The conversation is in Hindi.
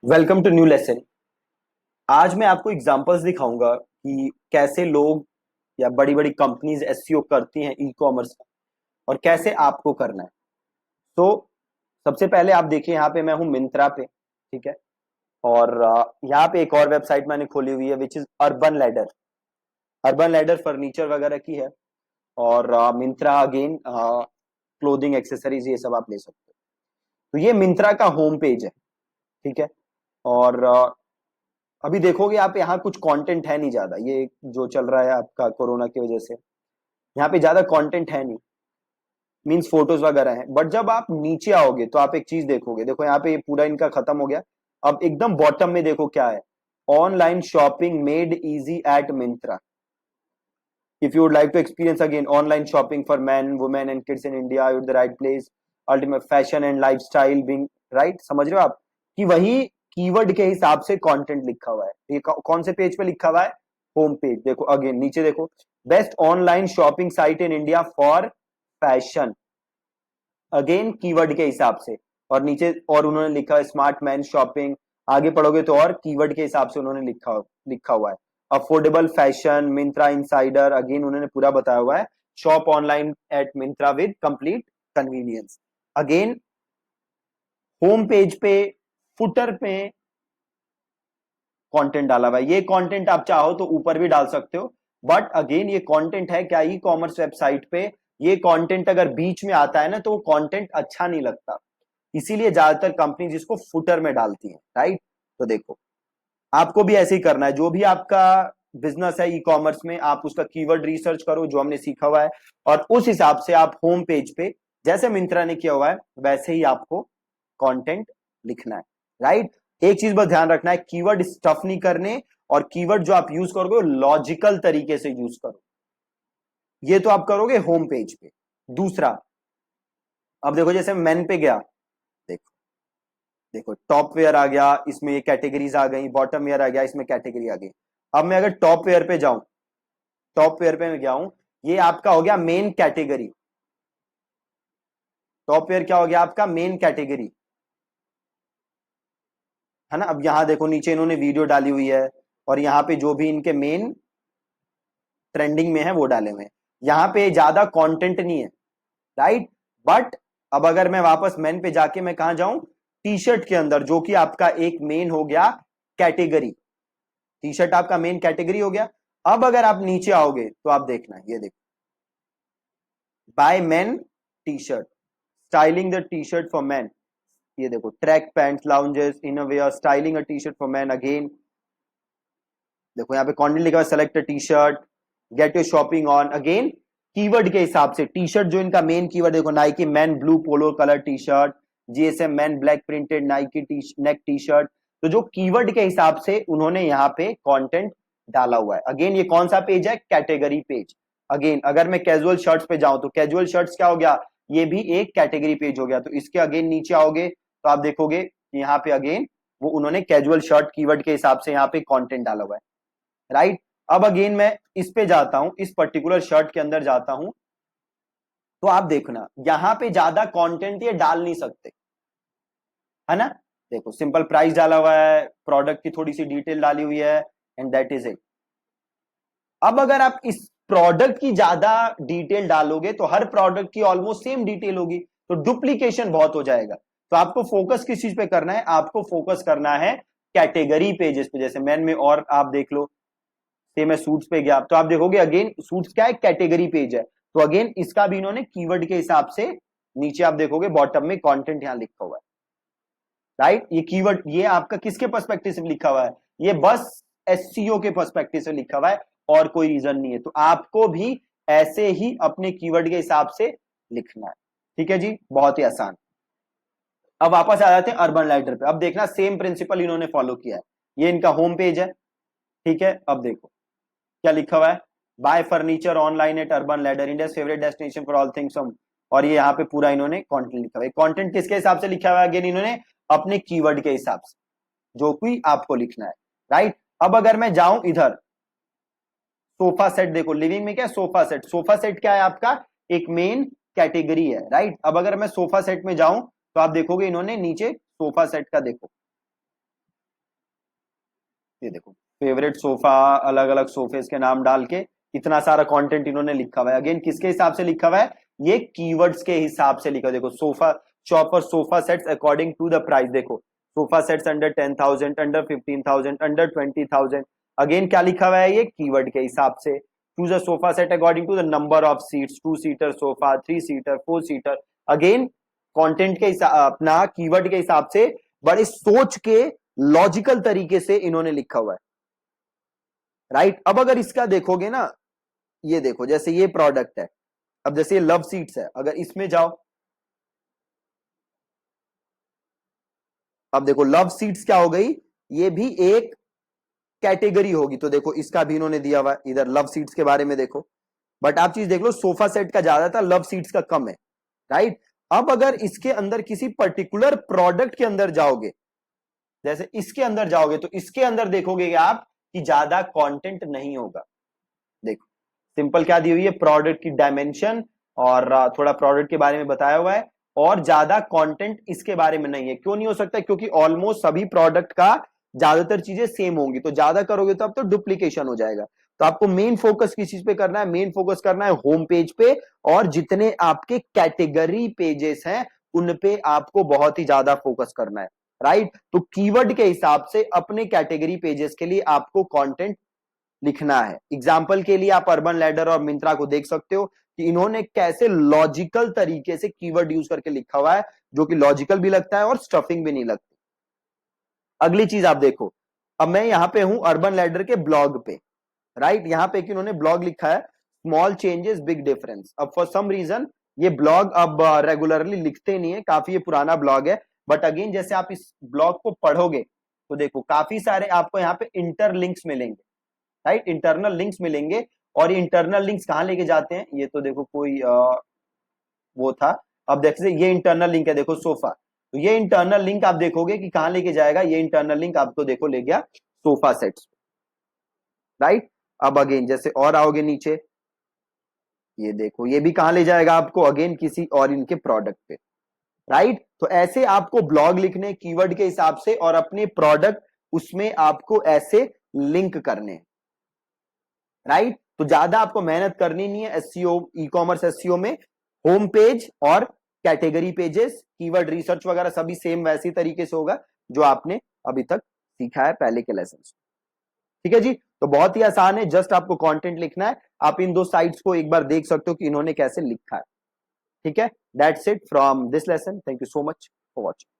Welcome to new lesson. आज मैं आपको एग्जांपल्स दिखाऊंगा कि कैसे लोग या बड़ी बड़ी कंपनीज एसईओ करती हैं ई कॉमर्स का और कैसे आपको करना है। तो सबसे पहले आप देखिए, यहाँ पे मैं हूँ मिंत्रा पे। ठीक है। और यहाँ पे एक और वेबसाइट मैंने खोली हुई है which is urban ladder. Urban ladder furniture वगैरह की है। और मिंत्रा अगेन क्लोथिंग एक्सेसरीज ये सब आप ले सकते हो। तो ये मिंत्रा का होम पेज है। ठीक है। और अभी देखोगे आप, यहाँ कुछ कंटेंट है नहीं ज्यादा, ये जो चल रहा है आपका कोरोना की वजह से यहाँ पे ज्यादा कंटेंट है नहीं। मींस फोटोज वगैरह हैं, बट जब आप नीचे आओगे तो आप एक चीज देखोगे। देखो यहाँ पे ये पूरा इनका खत्म हो गया। अब एकदम बॉटम में देखो क्या है। Online shopping made easy at Myntra. If you would like to experience again online shopping for man women and kids in India, you the right place. Ultimate fashion and lifestyle being. Right, समझ रहे हो आप कि वही कीवर्ड के हिसाब से कंटेंट लिखा हुआ है। ये कौन से पेज पे लिखा हुआ है? Home page. देखो अगेन नीचे देखो, best online shopping site in India for fashion. Again keyword के हिसाब से। और नीचे और उन्होंने लिखा है स्मार्ट मैन शॉपिंग। आगे पढ़ोगे तो और कीवर्ड के हिसाब से उन्होंने लिखा हुआ है। Affordable fashion, Myntra insider, again उन्होंने पूरा बताया हुआ है। Shop online at Myntra with complete convenience. Again home page पे फुटर पे कंटेंट डाला हुआ है। ये कंटेंट आप चाहो तो ऊपर भी डाल सकते हो, बट अगेन ये कंटेंट है क्या, ई कॉमर्स वेबसाइट पे ये कंटेंट अगर बीच में आता है ना तो वो कंटेंट अच्छा नहीं लगता। इसीलिए ज्यादातर कंपनी जिसको फुटर में डालती है। राइट। तो देखो, आपको भी ऐसे ही करना है। जो भी आपका बिजनेस है ई कॉमर्स में, आप उसका कीवर्ड रिसर्च करो जो हमने सीखा हुआ है, और उस हिसाब से आप होम पेज पे जैसे मिंत्रा ने किया हुआ है वैसे ही आपको कंटेंट लिखना है। राइट। एक चीज बस ध्यान रखना है, कीवर्ड स्टफ नहीं करने, और कीवर्ड जो आप यूज करोगे लॉजिकल तरीके से यूज करो। ये तो आप करोगे होम पेज पे। दूसरा, अब देखो जैसे मेन पे गया, देखो देखो टॉप वेयर आ गया, इसमें ये कैटेगरीज आ गई। बॉटम वेयर आ गया, इसमें कैटेगरी आ गई। अब मैं अगर टॉप वेयर पे जाऊं, टॉप वेयर पे मैं गया हूं, ये आपका हो गया मेन कैटेगरी। टॉप वेयर क्या हो गया आपका? मेन कैटेगरी, है ना। अब यहां देखो नीचे इन्होंने वीडियो डाली हुई है, और यहाँ पे जो भी इनके मेन ट्रेंडिंग में है वो डाले हुए हैं। यहाँ पे ज्यादा कंटेंट नहीं है। राइट। बट अब अगर मैं वापस मेन पे जाके मैं कहा जाऊं, टी शर्ट के अंदर, जो कि आपका एक मेन हो गया कैटेगरी। टी शर्ट आपका मेन कैटेगरी हो गया। अब अगर आप नीचे आओगे तो आप देखना, ये देखो, by men T shirt, styling the T shirt for man. ये देखो, track pants, lounges, innerwear, styling a T shirt for man. Again देखो यहाँ पे कंटेंट लिखा है, select a T shirt, get your shopping on. Again keyword के हिसाब से टी शर्ट जो इनका मेन कीवर्ड, देखो Nike man blue polo colour T shirt, GSM man black printed Nike neck T shirt. तो जो कीवर्ड के हिसाब से उन्होंने यहाँ पे कंटेंट डाला हुआ है। अगेन ये कौन सा पेज है? Category page. अगेन अगर मैं कैजुअल शर्ट्स पे जाऊं तो कैजुअल शर्ट्स क्या हो गया? ये भी एक कैटेगरी पेज हो गया। तो इसके अगेन नीचे आओगे तो आप देखोगे कि यहाँ पे अगेन वो उन्होंने कैजुअल शर्ट कीवर्ड के हिसाब से यहाँ पे कंटेंट डाला हुआ है। राइट। अब अगेन मैं इस पे जाता हूं, इस पर्टिकुलर शर्ट के अंदर जाता हूं, तो आप देखना यहां पे ज्यादा कंटेंट ये डाल नहीं सकते, है ना। देखो सिंपल प्राइस डाला हुआ है, प्रोडक्ट की थोड़ी सी डिटेल डाली हुई है, एंड दैट इज इट। अब अगर आप इस प्रोडक्ट की ज्यादा डिटेल डालोगे तो हर प्रोडक्ट की ऑलमोस्ट सेम डिटेल होगी, तो डुप्लीकेशन बहुत हो जाएगा। तो आपको फोकस किस चीज पे करना है? आपको फोकस करना है कैटेगरी पेजेस पे। जैसे मैन में, और आप देख लो, से मैं सूट्स पे गया तो आप देखोगे अगेन सूट्स क्या है? कैटेगरी पेज है। तो अगेन इसका भी इन्होंने कीवर्ड के हिसाब से नीचे आप देखोगे बॉटम में कंटेंट यहां लिखा हुआ है। राइट। ये कीवर्ड ये आपका किसके पर्सपेक्टिव से लिखा हुआ है? ये बस एससीओ के पर्सपेक्टिव से लिखा हुआ है, और कोई रीजन नहीं है। तो आपको भी ऐसे ही अपने कीवर्ड के हिसाब से लिखना है। ठीक है जी, बहुत ही आसान। अब वापस आ जाते हैं अर्बन लैडर पे। अब देखना सेम प्रिंसिपल इन्होंने फॉलो किया है। ये इनका होम पेज है। ठीक है। अब देखो क्या लिखा हुआ है, bye furniture online at urban ladder, India favourite destination for all things home. और ये यहाँ पे पूरा इन्होंने कंटेंट लिखा हुआ है। कंटेंट किसके हिसाब से लिखा हुआ है? अगेन इन्होंने अपने कीवर्ड के हिसाब से, जो कोई आपको लिखना है। राइट। अब अगर मैं जाऊं इधर, सोफा सेट देखो, लिविंग में क्या है? Sofa set. सोफा सेट क्या है आपका? एक मेन कैटेगरी है। राइट। अब अगर मैं सोफा सेट में जाऊं तो आप देखोगे इन्होंने नीचे सोफा सेट का देखो, ये देखो फेवरेट सोफा, अलग अलग सोफेस के नाम डाल के इतना सारा कंटेंट इन्होंने लिखा हुआ है। अगेन किसके हिसाब से लिखा हुआ है? ये कीवर्ड्स के हिसाब से लिखा। देखो sofa shop for sofa sets according to the price. देखो sofa sets under 10,000, under 15,000, under 20,000। Again क्या लिखा हुआ है? ये कीवर्ड के हिसाब से। Choose a sofa set according to the number of seats, 2 seater sofa, 3 seater, 4 seater. Again content के हिसाब, अपना कीवर्ड के हिसाब से बड़े सोच के लॉजिकल तरीके से इन्होंने लिखा हुआ है, राइट। अब अगर इसका देखोगे ना, ये देखो जैसे ये प्रोडक्ट है, अब जैसे ये लव सीट्स है, अगर इसमें जाओ, अब देखो लव सीट्स क्या हो गई, ये भी एक कैटेगरी होगी। तो देखो इसका भी इन्होंने दिया हुआ है इधर लव सीट्स के बारे में देखो। बट आप चीज देख लो, सोफा सेट का ज्यादा था, लव सीट्स का कम है, राइट। अब अगर इसके अंदर किसी पर्टिकुलर प्रोडक्ट के अंदर जाओगे, जैसे इसके अंदर जाओगे, तो इसके अंदर देखोगे आप कि ज्यादा कंटेंट नहीं होगा। देखो सिंपल क्या दी हुई है, प्रोडक्ट की डायमेंशन और थोड़ा प्रोडक्ट के बारे में बताया हुआ है, और ज्यादा कंटेंट इसके बारे में नहीं है। क्यों नहीं हो सकता? क्योंकि ऑलमोस्ट सभी प्रोडक्ट का ज्यादातर चीजें सेम होंगी, तो ज्यादा करोगे तो अब तो डुप्लीकेशन हो जाएगा। तो आपको मेन फोकस किस चीज पे करना है? मेन फोकस करना है होम पेज पे, और जितने आपके कैटेगरी पेजेस हैं उन पे आपको बहुत ही ज्यादा फोकस करना है, राइट। तो कीवर्ड के हिसाब से अपने कैटेगरी पेजेस के लिए आपको कंटेंट लिखना है। एग्जाम्पल के लिए आप अर्बन लैडर और मिंत्रा को देख सकते हो कि इन्होंने कैसे लॉजिकल तरीके से कीवर्ड यूज करके लिखा हुआ है, जो कि लॉजिकल भी लगता है और स्टफिंग भी नहीं लगती। अगली चीज आप देखो, अब मैं यहां पे हूं अर्बन लैडर के ब्लॉग पे, राइट। यहां पे कि उन्होंने ब्लॉग लिखा है स्मॉल चेंजेस बिग डिफरेंस। अब फॉर सम रीजन ये ब्लॉग अब रेगुलरली लिखते नहीं है, काफी ये पुराना ब्लॉग है। बट अगेन जैसे आप इस ब्लॉग को पढ़ोगे तो देखो काफी सारे आपको यहाँ पे इंटरलिंक्स मिलेंगे, राइट। इंटरनल लिंक्स मिलेंगे, और ये इंटरनल लिंक्स कहां लेके जाते हैं? ये तो देखो कोई वो था। अब देखिए ये इंटरनल लिंक है, देखो सोफा, तो ये इंटरनल लिंक आप देखोगे कि कहां लेके जाएगा। ये इंटरनल लिंक आपको देखो ले गया सोफा सेट्स, राइट। अब अगेन जैसे और आओगे नीचे, ये देखो ये भी कहां ले जाएगा आपको? अगेन किसी और इनके प्रोडक्ट पे, राइट। तो ऐसे आपको ब्लॉग लिखने कीवर्ड के हिसाब से, और अपने प्रोडक्ट उसमें आपको ऐसे लिंक करने, राइट। तो ज्यादा आपको मेहनत करनी नहीं है एसईओ, ई कॉमर्स एसईओ में। होम पेज और कैटेगरी पेजेस, कीवर्ड रिसर्च वगैरह सभी सेम वैसी तरीके से होगा जो आपने अभी तक सीखा है पहले के लेसन। ठीक है जी, तो बहुत ही आसान है, जस्ट आपको कंटेंट लिखना है। आप इन दो साइट्स को एक बार देख सकते हो कि इन्होंने कैसे लिखा है। ठीक है, that's it from this lesson. Thank you so much for watching.